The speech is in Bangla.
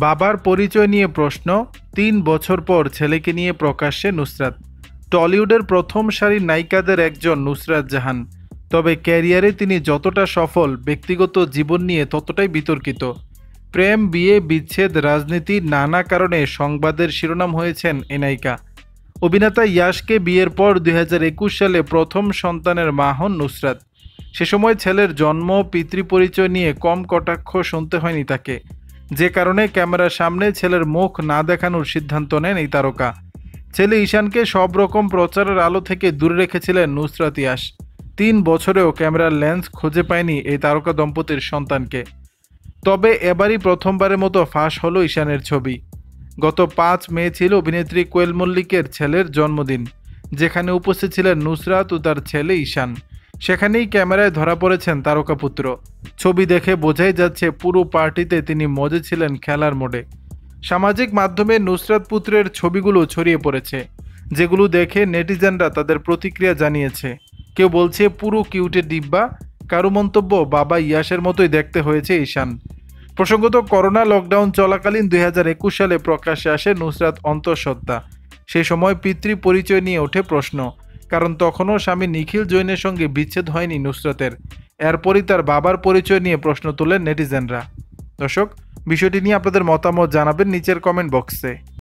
বাবার পরিচয় নিয়ে প্রশ্ন, ৩ বছর পর ছেলেকে নিয়ে প্রকাশ্যে নুসরাত। টলিউডের প্রথম সারির নায়িকাদের একজন নুসরাত জাহান। তবে ক্যারিয়ারে তিনি যতটা সফল, ব্যক্তিগত জীবন নিয়ে ততটাই বিতর্কিত। প্রেম, বিয়ে, বিচ্ছেদ, রাজনীতি, নানা কারণে সংবাদের শিরোনাম হয়েছেন এ নায়িকা। অভিনেতা ইয়াশকে বিয়ের পর ২০২১ সালে প্রথম সন্তানের মা হন নুসরাত। সে সময় ছেলের জন্ম, পিতৃপরিচয় নিয়ে কম কটাক্ষ শুনতে হয়নি তাকে, যে কারণে ক্যামেরার সামনে ছেলের মুখ না দেখানোর সিদ্ধান্ত নেন এই তারকা। ছেলে ঈশানকে সব রকম প্রচারের আলো থেকে দূরে রেখেছিলেন নুসরাত ইয়াশ। ৩ বছরেও ক্যামেরার লেন্স খুঁজে পায়নি এই তারকা দম্পতির সন্তানকে। তবে এবারই প্রথমবারের মতো ফাঁস হলো ঈশানের ছবি। গত ৫ মে ছিল অভিনেত্রী কোয়েল মল্লিকের ছেলের জন্মদিন, যেখানে উপস্থিত ছিলেন নুসরাত ও তার ছেলে ঈশান। সেখানেই ক্যামেরায় ধরা পড়েছেন তারকাপুত্র। ছবি দেখে বোঝাই যাচ্ছে পুরো পার্টিতে তিনি মজে ছিলেন খেলার মোডে। সামাজিক মাধ্যমে নুসরাত পুত্রের ছবিগুলো ছড়িয়ে পড়েছে, যেগুলো দেখে নেটিজেনরা তাদের প্রতিক্রিয়া জানিয়েছে। কেউ বলছে পুরো কিউটে ডিব্বা, কারো মন্তব্য বাবা ইয়াসের মতোই দেখতে হয়েছে ঈশান। প্রসঙ্গত, করোনা লকডাউন চলাকালীন ২০২১ সালে প্রকাশ্যে আসে নুসরাত অন্তঃসত্ত্বা। সেই সময় পিতৃ পরিচয় নিয়ে ওঠে প্রশ্ন, কারণ তখনও স্বামী নিখিল জৈনের সঙ্গে বিচ্ছেদ হয়নি নুসরাতের। এরপরই তার বাবার পরিচয় নিয়ে প্রশ্ন তোলেন নেটিজেনরা। দর্শক, বিষয়টি নিয়ে আপনাদের মতামত জানাবেন নিচের কমেন্ট বক্সে।